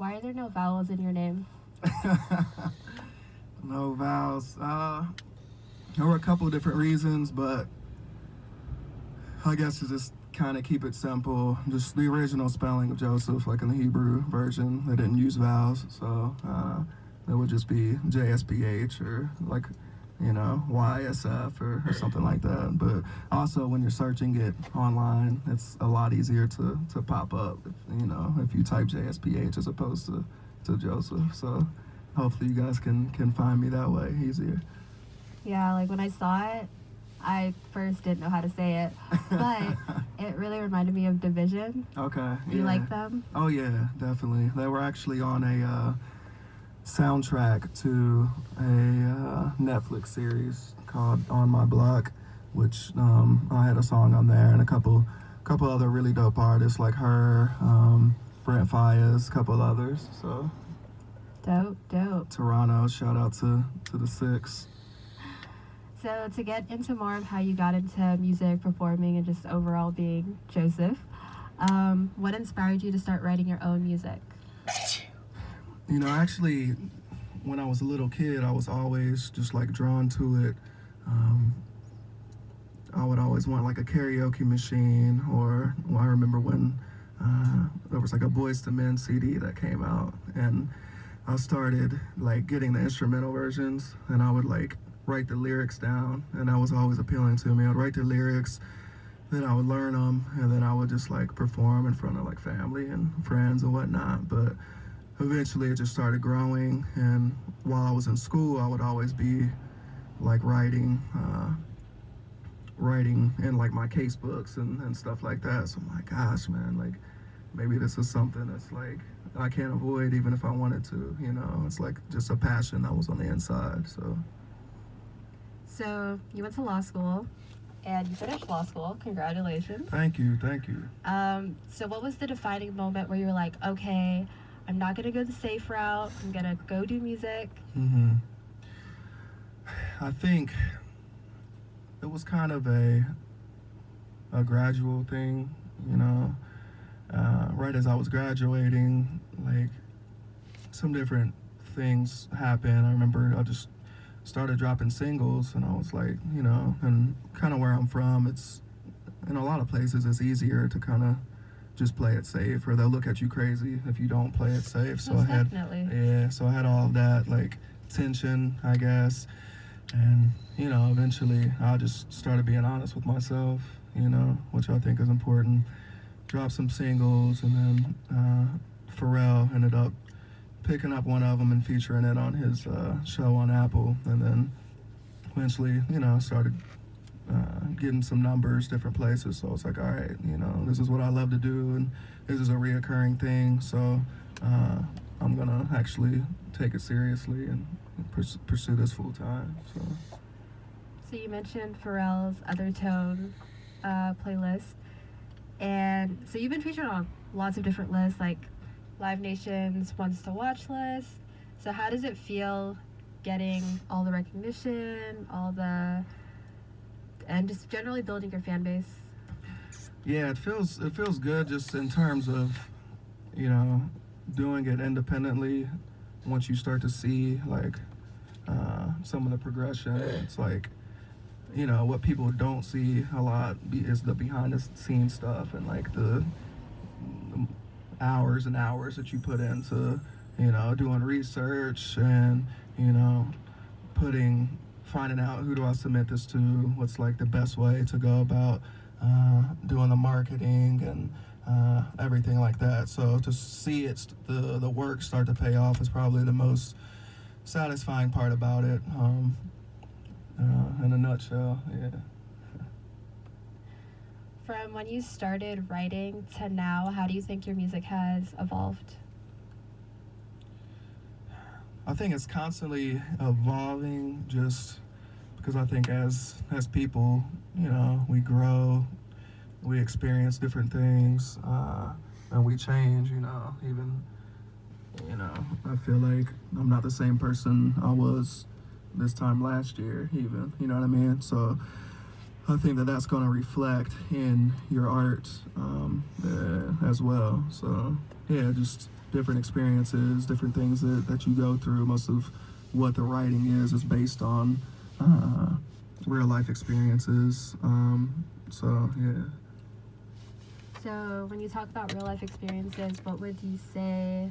Why are there no vowels in your name? No vowels. There were a couple of different reasons, but I guess to just kind of keep it simple, just the original spelling of Joseph, like in the Hebrew version, they didn't use vowels, so it would just be Jsph or like, YSF or something like that. But also when you're searching it online, it's a lot easier to pop up, if you type Jsph as opposed to Joseph. So hopefully you guys can find me that way easier. Yeah, like when I saw it, I first didn't know how to say it, but it really reminded me of Division. Okay. Do you like them? Oh yeah, definitely. They were actually on a soundtrack to a Netflix series called On My Block, which I had a song on there, and a couple other really dope artists like her, Brent Fayez, a couple others. So Dope. Toronto, shout out to the Six. So to get into more of how you got into music, performing, and just overall being Joseph, what inspired you to start writing your own music? Actually, when I was a little kid, I was always just like drawn to it. I would always want like a karaoke machine, or I remember when there was like a Boyz II Men CD that came out, and I started like getting the instrumental versions, and I would like write the lyrics down, and that was always appealing to me. I'd write the lyrics, then I would learn them, and then I would just like perform in front of like family and friends and whatnot. But eventually it just started growing, and while I was in school, I would always be like writing in like my case books and stuff like that. So I'm like, gosh, man, like maybe this is something that's like I can't avoid even if I wanted to, it's like just a passion that was on the inside. So you went to law school, and you finished law school. Congratulations. Thank you. So what was the defining moment where you were like, okay, I'm not going to go the safe route. I'm going to go do music? I think it was kind of a gradual thing, right as I was graduating, like some different things happened. I remember I just started dropping singles, and I was like, and kind of where I'm from, it's in a lot of places it's easier to kind of just play it safe, or they'll look at you crazy if you don't play it safe. So Most I had definitely. so I had all of that like tension, I guess, and eventually I just started being honest with myself, which I think is important. Dropped some singles, and then Pharrell ended up picking up one of them and featuring it on his show on Apple, and then eventually started getting some numbers different places. So I was like, all right, this is what I love to do, and this is a reoccurring thing, so I'm gonna actually take it seriously and pursue this full time. So you mentioned Pharrell's Other Tone playlist, and so you've been featured on lots of different lists, like Live Nation's Ones to Watch list. So how does it feel getting all the recognition, and just generally building your fan base? Yeah, it feels good, just in terms of doing it independently. Once you start to see like some of the progression, it's like what people don't see a lot is the behind the scenes stuff, and like the hours and hours that you put into doing research, and finding out who do I submit this to, what's like the best way to go about doing the marketing and everything like that. So to see the work start to pay off is probably the most satisfying part about it, in a nutshell. Yeah. From when you started writing to now, how do you think your music has evolved? I think it's constantly evolving, just because I think as people, we grow, we experience different things, and we change, even, I feel like I'm not the same person I was this time last year, even, you know what I mean? So I think that that's going to reflect in your art as well. So yeah, just different experiences, different things that you go through. Most of what the writing is based on uh, real life experiences. So yeah. So, when you talk about real life experiences, what would you say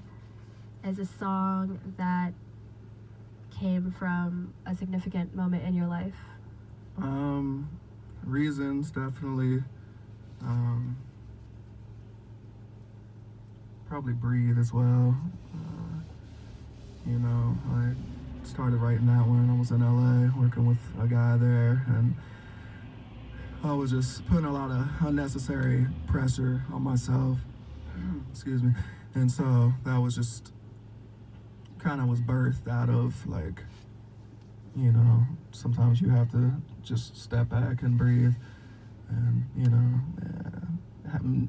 is a song that came from a significant moment in your life? Reasons, definitely. Um, Probably Breathe as well. I started writing that when I was in LA, working with a guy there, and I was just putting a lot of unnecessary pressure on myself. Excuse me. And so that was just kind of was birthed out of like, sometimes you have to just step back and breathe and,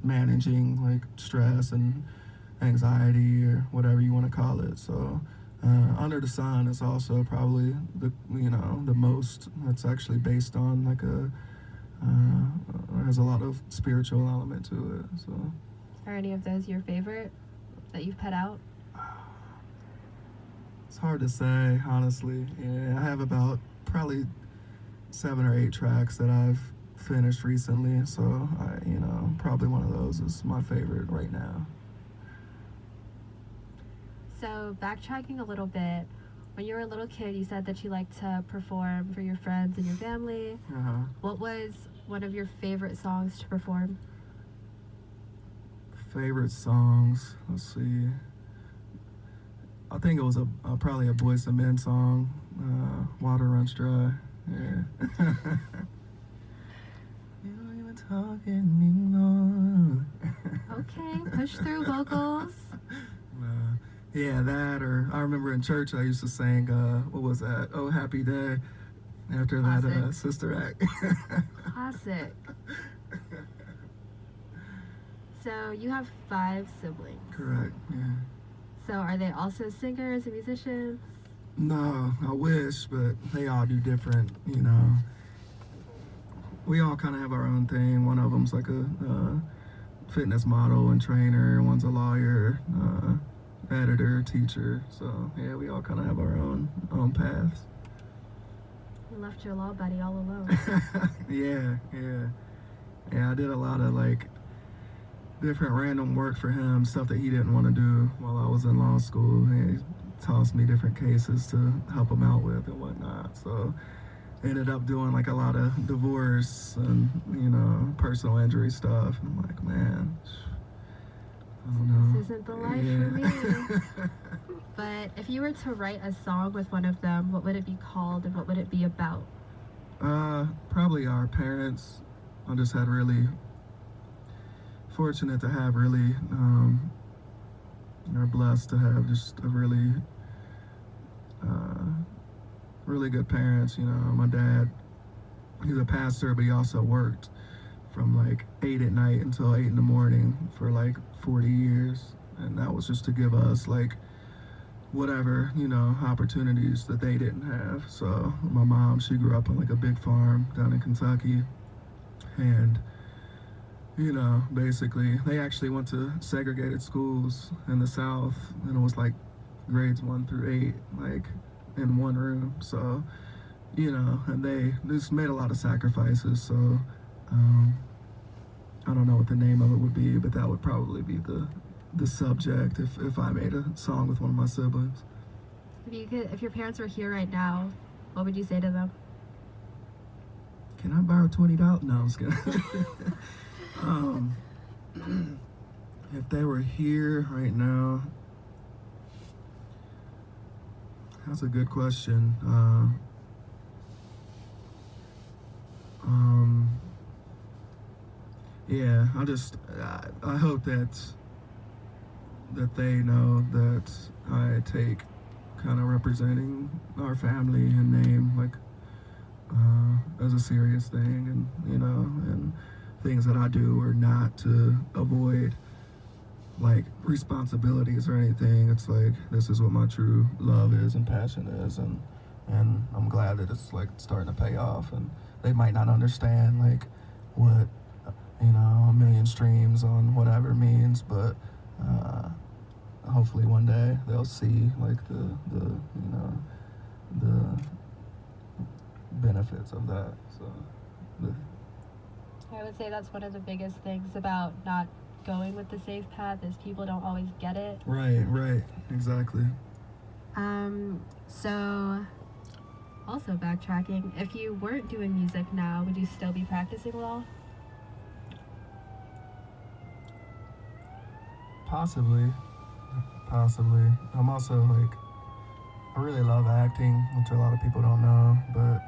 managing like stress and anxiety or whatever you want to call it. So, Under the Sun is also probably the most. That's actually based on like has a lot of spiritual element to it. So, Are any of those your favorite that you've put out? it's hard to say, honestly. Yeah, I have about probably 7 or 8 tracks that I've finished recently. So, probably one of those is my favorite right now. So, backtracking a little bit, when you were a little kid, you said that you liked to perform for your friends and your family. Uh-huh. What was one of your favorite songs to perform? Favorite songs? Let's see. I think it was probably a Boyz II Men song, Water Runs Dry. Yeah. You don't even talk anymore. Okay, push through vocals. Yeah, that, or I remember in church I used to sing, what was that? Oh, Happy Day, after Classic. that Sister Act. Classic. So, you have 5 siblings. Correct, yeah. So, are they also singers and musicians? No, I wish, but they all do different, We all kind of have our own thing. One of them's like a fitness model and trainer. One's a lawyer, editor, teacher. So yeah, we all kind of have our own paths. You left your law buddy all alone. Yeah. I did a lot of like different random work for him, stuff that he didn't want to do while I was in law school. He tossed me different cases to help him out with and whatnot. So ended up doing like a lot of divorce and personal injury stuff. And I'm like, man, I don't know. This isn't the life for me. But if you were to write a song with one of them, what would it be called and what would it be about? Probably our parents. I just had really fortunate to have really, are blessed to have just a really, really good parents. My dad, he's a pastor, but he also worked from like 8 at night until 8 in the morning for like 40 years. And that was just to give us like whatever, opportunities that they didn't have. So my mom, she grew up on like a big farm down in Kentucky. And, basically they actually went to segregated schools in the South, and it was like grades 1 through 8, like in one room. So, and they just made a lot of sacrifices. So, I don't know what the name of it would be, but that would probably be the subject if I made a song with one of my siblings. If your parents were here right now, what would you say to them? Can I borrow $20? No, I'm just kidding. If they were here right now, that's a good question. Yeah, I hope that they know that I take kind of representing our family and name like as a serious thing, and and things that I do are not to avoid like responsibilities or anything. It's like this is what my true love is and passion is, and I'm glad that it's like starting to pay off. And they might not understand like what 1 million streams on whatever means, but hopefully one day they'll see like the you know the benefits of that. So the, I would say that's one of the biggest things about not going with the safe path is people don't always get it. right, exactly. So also backtracking, if you weren't doing music now, would you still be practicing law? Possibly. I'm also like, I really love acting, which a lot of people don't know, but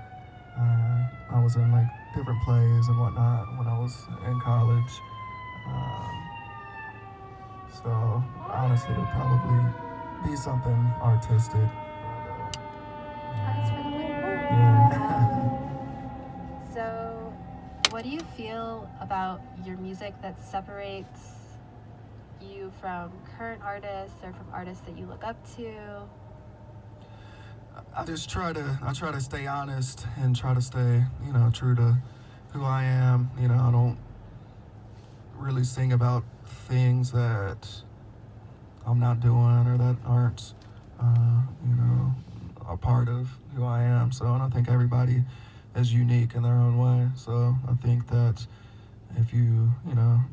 I was in like different plays and whatnot when I was in college. So honestly, it would probably be something artistic. That's really Yeah. So, what do you feel about your music that separates you from current artists or from artists that you look up to? I try to stay honest and try to stay, true to who I am. I don't really sing about things that I'm not doing or that aren't, a part of who I am. So, and I think everybody is unique in their own way. So I think that if you,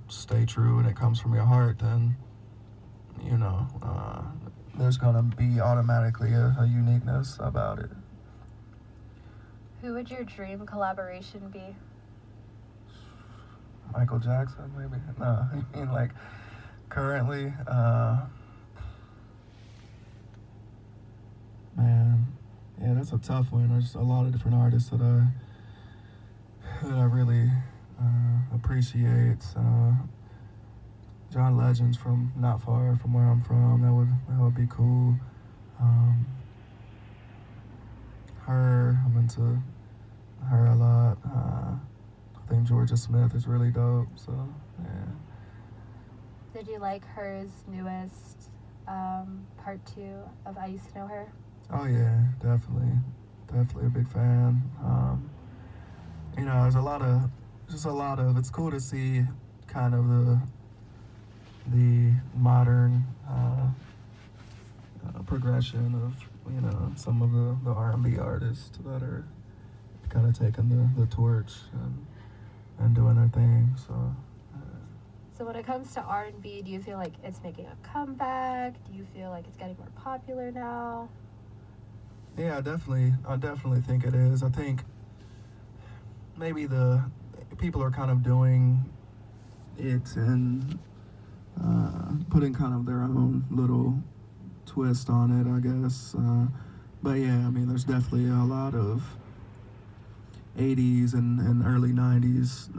stay true and it comes from your heart, then, there's going to be automatically a uniqueness about it. Who would your dream collaboration be? Michael Jackson, maybe? No, I mean, like, currently, man, yeah, that's a tough one. There's a lot of different artists that I really appreciate. John Legend's from not far from where I'm from. That would be cool. I'm into her a lot. I think Jsph is really dope. So yeah. Did you like her's newest part 2 of I Used to Know Her? Oh yeah, definitely a big fan. There's a lot of. It's cool to see kind of the modern progression of some of the R&B artists that are kind of taking the torch and doing their thing. So. So when it comes to R&B, do you feel like it's making a comeback? Do you feel like it's getting more popular now? Yeah, I definitely think it is. I think maybe the people are kind of doing it and putting kind of their own little twist on it, I guess. But yeah, I mean, there's definitely a lot of 80s and early 90s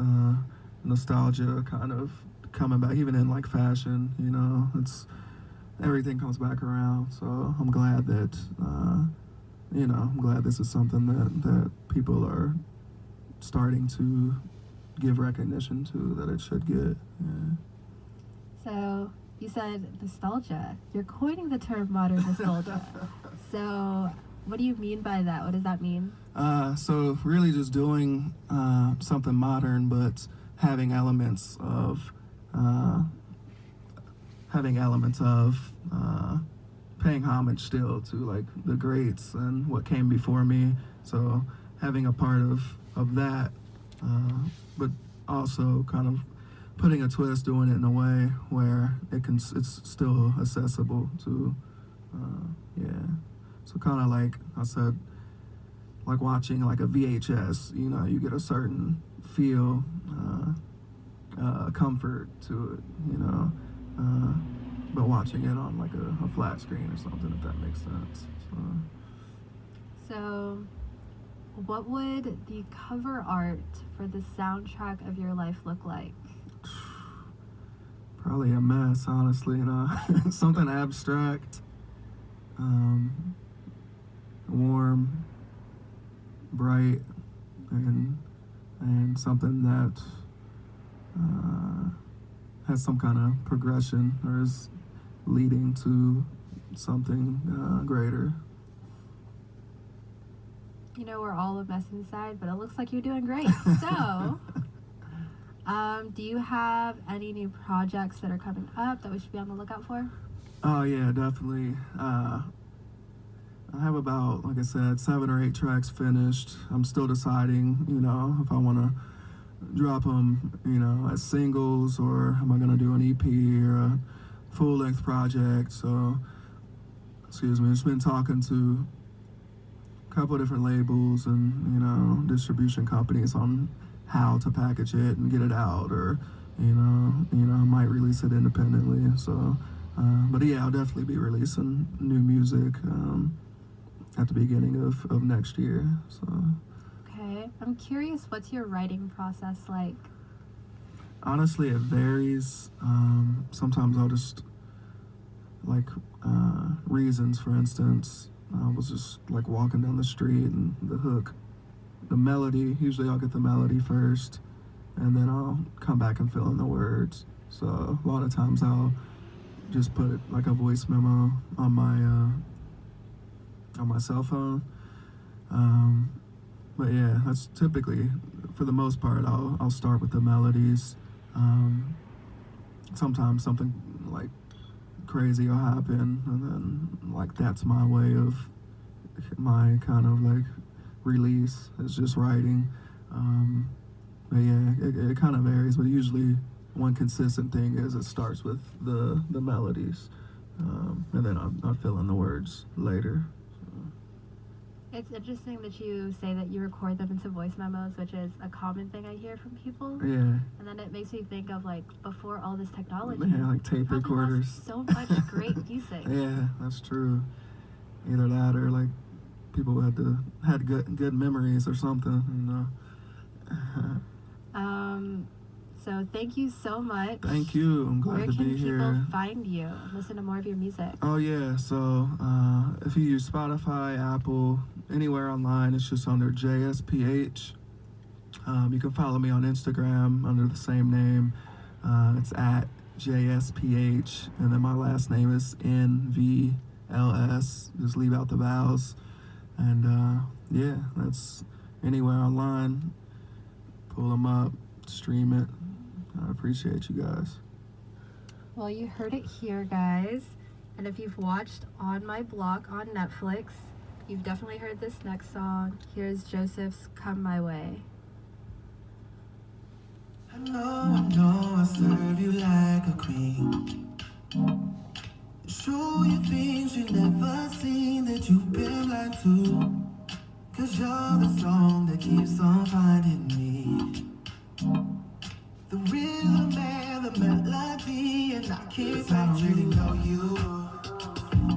nostalgia kind of coming back, even in like fashion. It's everything comes back around. So I'm glad that I'm glad this is something that people are starting to give recognition to, that it should get. Yeah. So you said nostalgia. You're coining the term modern nostalgia. So what do you mean by that? What does that mean? So really just doing something modern, but having elements of paying homage still to like the greats and what came before me. So having a part of that, but also kind of putting a twist, doing it in a way where it's still accessible to, yeah. So kind of like I said, like watching like a VHS, you get a certain feel, comfort to it, but watching it on like a flat screen or something, if that makes sense. So what would the cover art for the soundtrack of your life look like? Probably a mess, honestly. Something abstract, warm, bright, and something that has some kind of progression or is leading to something greater. We're all a mess inside, but it looks like you're doing great. So Do you have any new projects that are coming up that we should be on the lookout for? Oh yeah, definitely. I have about, like I said, 7 or 8 tracks finished. I'm still deciding, if I want to drop them, as singles, or am I gonna do an EP or a full-length project. So, excuse me, just been talking to a couple of different labels and distribution companies on how to package it and get it out, or I might release it independently. So, but yeah, I'll definitely be releasing new music at the beginning of next year. So. Okay, I'm curious, what's your writing process like? Honestly, it varies. Sometimes I'll just like reasons. For instance, I was just like walking down the street and the hook, the melody. Usually, I'll get the melody first, and then I'll come back and fill in the words. So a lot of times I'll just put like a voice memo on my cell phone. But yeah, that's typically, for the most part, I'll start with the melodies. Sometimes something like crazy will happen, and then like that's my way of my kind of like release. It's just writing. But yeah, it kind of varies. But usually, one consistent thing is it starts with the melodies, and then I'll fill in the words later. It's interesting that you say that you record them into voice memos, which is a common thing I hear from people. Yeah. And then it makes me think of like before all this technology. Yeah, like tape recorders. So much great music. Yeah, that's true. Either that or like people had good memories or something. So thank you so much. Thank you. I'm glad to be here. Where can people find you and listen to more of your music? Oh yeah, so if you use Spotify, Apple, anywhere online, it's just under Jsph. You can follow me on Instagram under the same name. It's at Jsph, and then my last name is NVLS. Just leave out the vowels. And yeah, that's anywhere online. Pull them up, stream it. I appreciate you guys. Well, you heard it here, guys. And if you've watched On My Block on Netflix, you've definitely heard this next song. Here's Jsp's Come My Way. I know I serve you like a queen. Show you things you never seen that you've been blind to. 'Cause you're the song that keeps on finding me. The rhythm and the melody, and I can't find you. I don't really know you.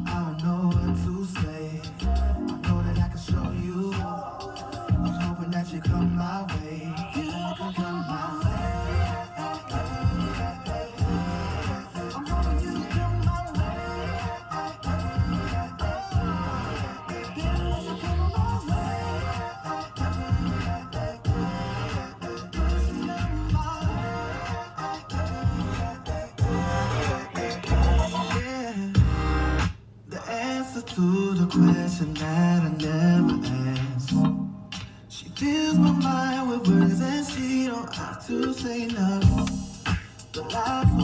I don't know what to say. I know that I can show you. I'm hoping that you come my way. You can come my way. I'm hoping you come my way. Baby, you come my way. To the question that I never asked. She fills my mind with words and she don't have to say no. The life